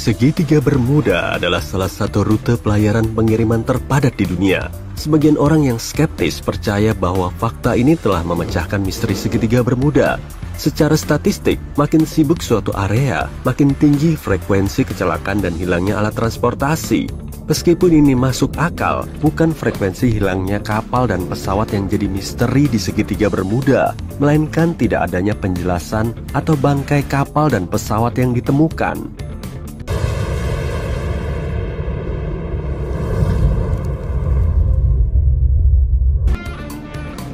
Segitiga Bermuda adalah salah satu rute pelayaran pengiriman terpadat di dunia. Sebagian orang yang skeptis percaya bahwa fakta ini telah memecahkan misteri segitiga Bermuda. Secara statistik, makin sibuk suatu area, makin tinggi frekuensi kecelakaan dan hilangnya alat transportasi. Meskipun ini masuk akal, bukan frekuensi hilangnya kapal dan pesawat yang jadi misteri di segitiga Bermuda, melainkan tidak adanya penjelasan atau bangkai kapal dan pesawat yang ditemukan.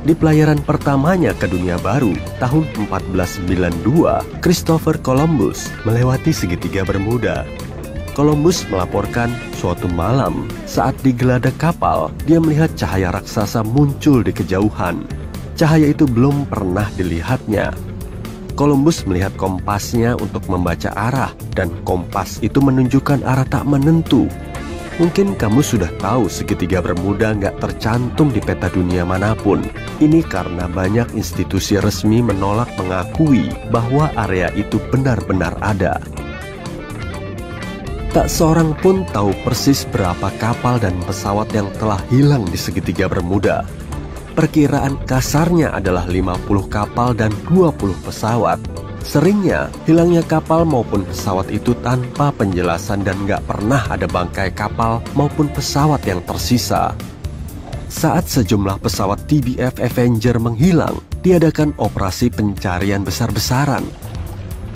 Di pelayaran pertamanya ke dunia baru, tahun 1492, Christopher Columbus melewati segitiga Bermuda. Columbus melaporkan suatu malam saat digeladak kapal, dia melihat cahaya raksasa muncul di kejauhan. Cahaya itu belum pernah dilihatnya. Columbus melihat kompasnya untuk membaca arah, dan kompas itu menunjukkan arah tak menentu. Mungkin kamu sudah tahu segitiga Bermuda nggak tercantum di peta dunia manapun. Ini karena banyak institusi resmi menolak mengakui bahwa area itu benar-benar ada. Tak seorang pun tahu persis berapa kapal dan pesawat yang telah hilang di segitiga Bermuda. Perkiraan kasarnya adalah 50 kapal dan 20 pesawat. Seringnya, hilangnya kapal maupun pesawat itu tanpa penjelasan dan nggak pernah ada bangkai kapal maupun pesawat yang tersisa. Saat sejumlah pesawat TBF Avenger menghilang, diadakan operasi pencarian besar-besaran.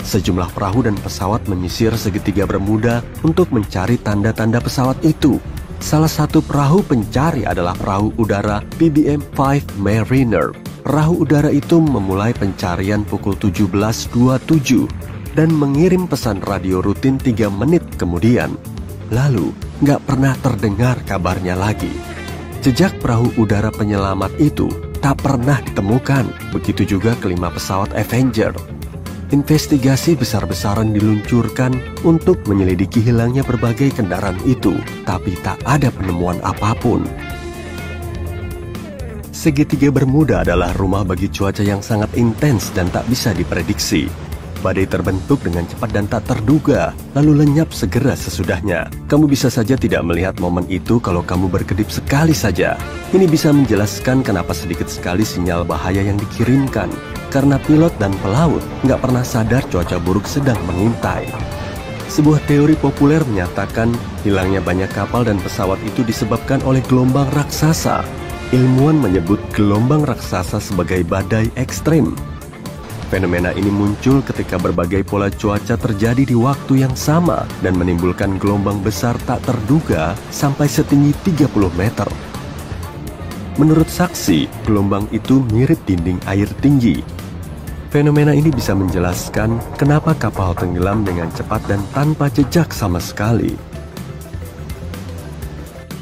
Sejumlah perahu dan pesawat menyisir segitiga Bermuda untuk mencari tanda-tanda pesawat itu. Salah satu perahu pencari adalah perahu udara PBM-5 Mariner. Perahu udara itu memulai pencarian pukul 17.27 dan mengirim pesan radio rutin 3 menit kemudian. Lalu, nggak pernah terdengar kabarnya lagi. Jejak perahu udara penyelamat itu tak pernah ditemukan, begitu juga kelima pesawat Avenger. Investigasi besar-besaran diluncurkan untuk menyelidiki hilangnya berbagai kendaraan itu, tapi tak ada penemuan apapun. Segitiga Bermuda adalah rumah bagi cuaca yang sangat intens dan tak bisa diprediksi. Badai terbentuk dengan cepat dan tak terduga, lalu lenyap segera sesudahnya. Kamu bisa saja tidak melihat momen itu kalau kamu berkedip sekali saja. Ini bisa menjelaskan kenapa sedikit sekali sinyal bahaya yang dikirimkan, karena pilot dan pelaut nggak pernah sadar cuaca buruk sedang mengintai. Sebuah teori populer menyatakan hilangnya banyak kapal dan pesawat itu disebabkan oleh gelombang raksasa. Ilmuwan menyebut gelombang raksasa sebagai badai ekstrim. Fenomena ini muncul ketika berbagai pola cuaca terjadi di waktu yang sama dan menimbulkan gelombang besar tak terduga sampai setinggi 30 meter. Menurut saksi, gelombang itu mirip dinding air tinggi. Fenomena ini bisa menjelaskan kenapa kapal tenggelam dengan cepat dan tanpa jejak sama sekali.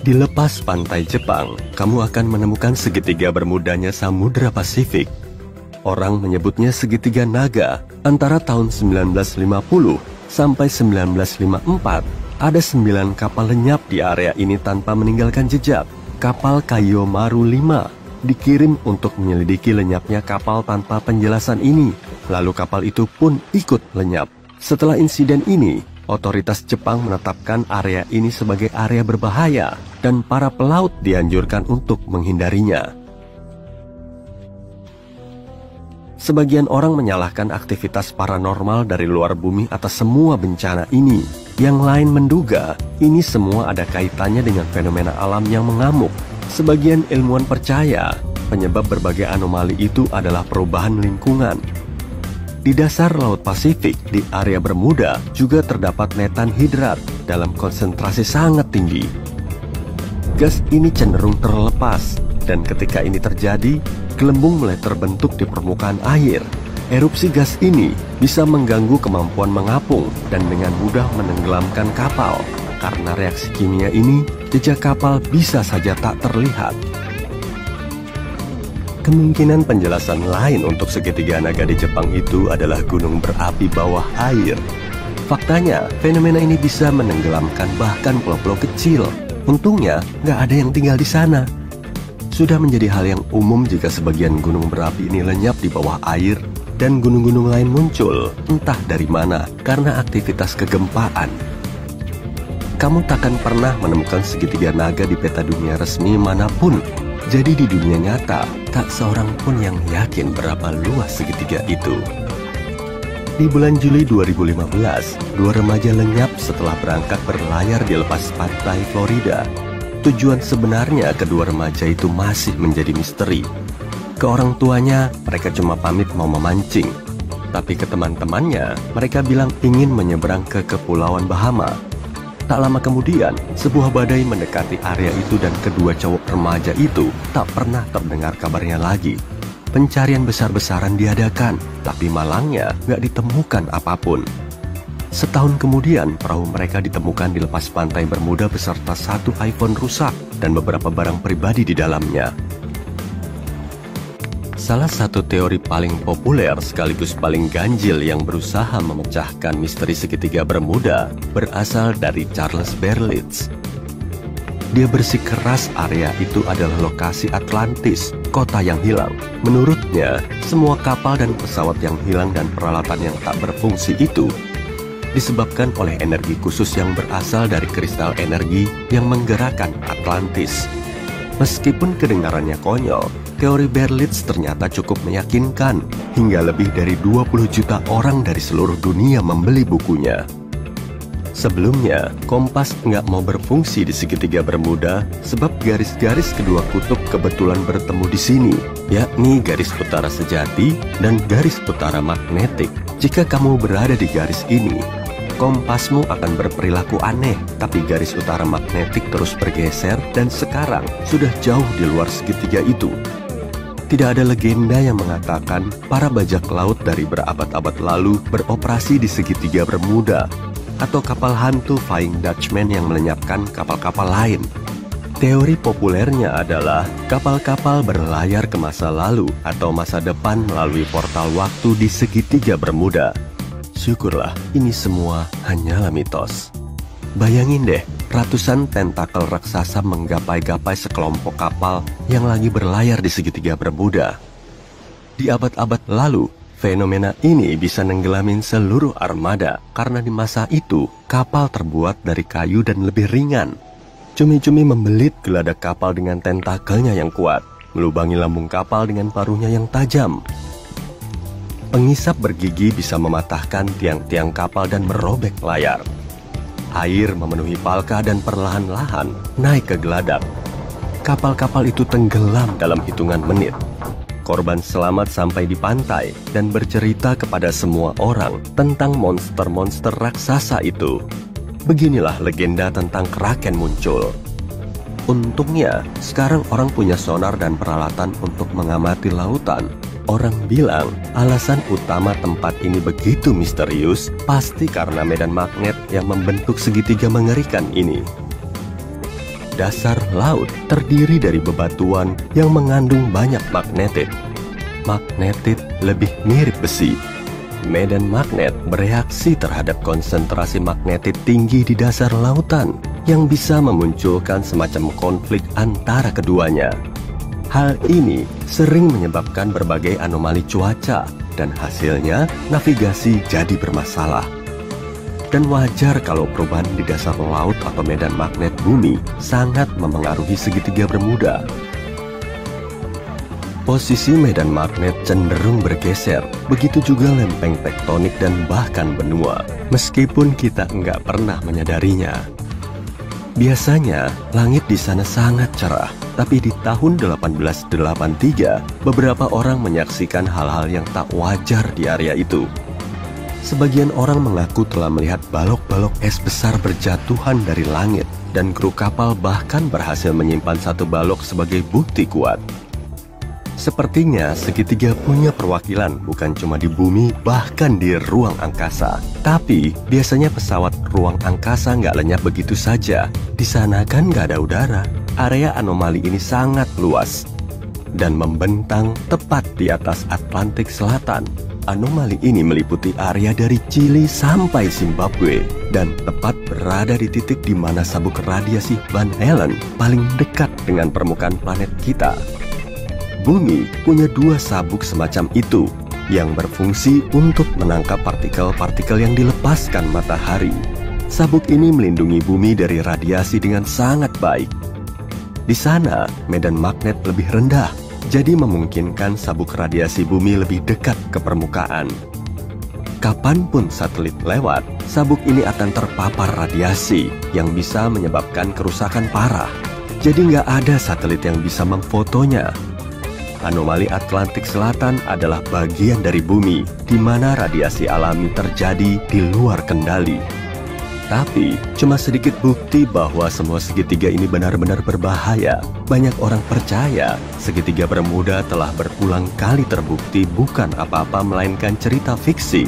Di lepas pantai Jepang, kamu akan menemukan segitiga Bermudanya Samudra Pasifik. Orang menyebutnya segitiga naga. Antara tahun 1950 sampai 1954, ada 9 kapal lenyap di area ini tanpa meninggalkan jejak. Kapal Kayomaru 5 dikirim untuk menyelidiki lenyapnya kapal tanpa penjelasan ini. Lalu kapal itu pun ikut lenyap. Setelah insiden ini, otoritas Jepang menetapkan area ini sebagai area berbahaya dan para pelaut dianjurkan untuk menghindarinya. Sebagian orang menyalahkan aktivitas paranormal dari luar bumi atas semua bencana ini. Yang lain menduga ini semua ada kaitannya dengan fenomena alam yang mengamuk. Sebagian ilmuwan percaya penyebab berbagai anomali itu adalah perubahan lingkungan. Di dasar Laut Pasifik, di area Bermuda, juga terdapat metan hidrat dalam konsentrasi sangat tinggi. Gas ini cenderung terlepas, dan ketika ini terjadi, gelembung mulai terbentuk di permukaan air. Erupsi gas ini bisa mengganggu kemampuan mengapung dan dengan mudah menenggelamkan kapal. Karena reaksi kimia ini, jejak kapal bisa saja tak terlihat. Kemungkinan penjelasan lain untuk segitiga naga di Jepang itu adalah gunung berapi bawah air. Faktanya, fenomena ini bisa menenggelamkan bahkan pulau-pulau kecil. Untungnya, nggak ada yang tinggal di sana. Sudah menjadi hal yang umum jika sebagian gunung berapi ini lenyap di bawah air dan gunung-gunung lain muncul, entah dari mana, karena aktivitas kegempaan. Kamu takkan pernah menemukan segitiga naga di peta dunia resmi manapun. Jadi di dunia nyata, tak seorang pun yang yakin berapa luas segitiga itu. Di bulan Juli 2015, dua remaja lenyap setelah berangkat berlayar di lepas pantai Florida. Tujuan sebenarnya kedua remaja itu masih menjadi misteri. Ke orang tuanya, mereka cuma pamit mau memancing. Tapi ke teman-temannya, mereka bilang ingin menyeberang ke Kepulauan Bahama. Tak lama kemudian, sebuah badai mendekati area itu dan kedua cowok remaja itu tak pernah terdengar kabarnya lagi. Pencarian besar-besaran diadakan, tapi malangnya nggak ditemukan apapun. Setahun kemudian, perahu mereka ditemukan di lepas pantai Bermuda beserta satu iPhone rusak dan beberapa barang pribadi di dalamnya. Salah satu teori paling populer sekaligus paling ganjil yang berusaha memecahkan misteri segitiga Bermuda berasal dari Charles Berlitz. Dia bersikeras area itu adalah lokasi Atlantis, kota yang hilang. Menurutnya, semua kapal dan pesawat yang hilang dan peralatan yang tak berfungsi itu disebabkan oleh energi khusus yang berasal dari kristal energi yang menggerakkan Atlantis. Meskipun kedengarannya konyol, teori Berlitz ternyata cukup meyakinkan, hingga lebih dari 20 juta orang dari seluruh dunia membeli bukunya. Sebelumnya, kompas nggak mau berfungsi di segitiga Bermuda sebab garis-garis kedua kutub kebetulan bertemu di sini, yakni garis utara sejati dan garis utara magnetik. Jika kamu berada di garis ini, kompasmu akan berperilaku aneh, tapi garis utara magnetik terus bergeser dan sekarang sudah jauh di luar segitiga itu. Tidak ada legenda yang mengatakan para bajak laut dari berabad-abad lalu beroperasi di segitiga Bermuda, atau kapal hantu Flying Dutchman yang melenyapkan kapal-kapal lain. Teori populernya adalah kapal-kapal berlayar ke masa lalu atau masa depan melalui portal waktu di segitiga Bermuda. Syukurlah, ini semua hanyalah mitos. Bayangin deh, ratusan tentakel raksasa menggapai-gapai sekelompok kapal yang lagi berlayar di segitiga Bermuda. Di abad-abad lalu, fenomena ini bisa nenggelamin seluruh armada karena di masa itu kapal terbuat dari kayu dan lebih ringan. Cumi-cumi membelit geladak kapal dengan tentakelnya yang kuat, melubangi lambung kapal dengan paruhnya yang tajam. Pengisap bergigi bisa mematahkan tiang-tiang kapal dan merobek layar. Air memenuhi palka dan perlahan-lahan naik ke geladak. Kapal-kapal itu tenggelam dalam hitungan menit. Korban selamat sampai di pantai dan bercerita kepada semua orang tentang monster-monster raksasa itu. Beginilah legenda tentang Kraken muncul. Untungnya, sekarang orang punya sonar dan peralatan untuk mengamati lautan. Orang bilang alasan utama tempat ini begitu misterius pasti karena medan magnet yang membentuk segitiga mengerikan ini. Dasar laut terdiri dari bebatuan yang mengandung banyak magnetit. Magnetit lebih mirip besi. Medan magnet bereaksi terhadap konsentrasi magnetit tinggi di dasar lautan yang bisa memunculkan semacam konflik antara keduanya. Hal ini sering menyebabkan berbagai anomali cuaca dan hasilnya navigasi jadi bermasalah. Dan wajar kalau perubahan di dasar laut atau medan magnet bumi sangat memengaruhi segitiga Bermuda. Posisi medan magnet cenderung bergeser, begitu juga lempeng tektonik dan bahkan benua, meskipun kita nggak pernah menyadarinya. Biasanya, langit di sana sangat cerah, tapi di tahun 1883, beberapa orang menyaksikan hal-hal yang tak wajar di area itu. Sebagian orang mengaku telah melihat balok-balok es besar berjatuhan dari langit, dan kru kapal bahkan berhasil menyimpan satu balok sebagai bukti kuat. Sepertinya segitiga punya perwakilan bukan cuma di bumi, bahkan di ruang angkasa. Tapi biasanya pesawat ruang angkasa nggak lenyap begitu saja. Di sana kan nggak ada udara. Area anomali ini sangat luas dan membentang tepat di atas Atlantik Selatan. Anomali ini meliputi area dari Chili sampai Zimbabwe dan tepat berada di titik di mana sabuk radiasi Van Allen paling dekat dengan permukaan planet kita. Bumi punya dua sabuk semacam itu yang berfungsi untuk menangkap partikel-partikel yang dilepaskan matahari. Sabuk ini melindungi bumi dari radiasi dengan sangat baik. Di sana, medan magnet lebih rendah, jadi memungkinkan sabuk radiasi bumi lebih dekat ke permukaan. Kapanpun satelit lewat, sabuk ini akan terpapar radiasi yang bisa menyebabkan kerusakan parah. Jadi nggak ada satelit yang bisa memfotonya. Anomali Atlantik Selatan adalah bagian dari bumi di mana radiasi alami terjadi di luar kendali. Tapi, cuma sedikit bukti bahwa semua segitiga ini benar-benar berbahaya. Banyak orang percaya segitiga Bermuda telah berulang kali terbukti bukan apa-apa melainkan cerita fiksi.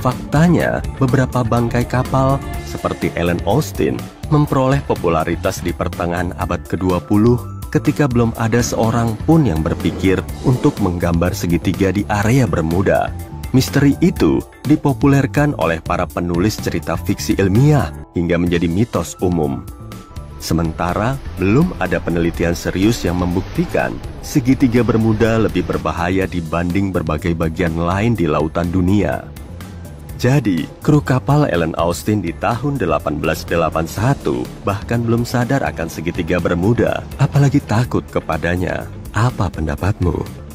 Faktanya, beberapa bangkai kapal seperti Ellen Austin memperoleh popularitas di pertengahan abad ke-20 ketika belum ada seorang pun yang berpikir untuk menggambar segitiga di area Bermuda. Misteri itu dipopulerkan oleh para penulis cerita fiksi ilmiah hingga menjadi mitos umum. Sementara, belum ada penelitian serius yang membuktikan segitiga Bermuda lebih berbahaya dibanding berbagai bagian lain di lautan dunia. Jadi, kru kapal Ellen Austin di tahun 1881 bahkan belum sadar akan segitiga Bermuda, apalagi takut kepadanya. Apa pendapatmu?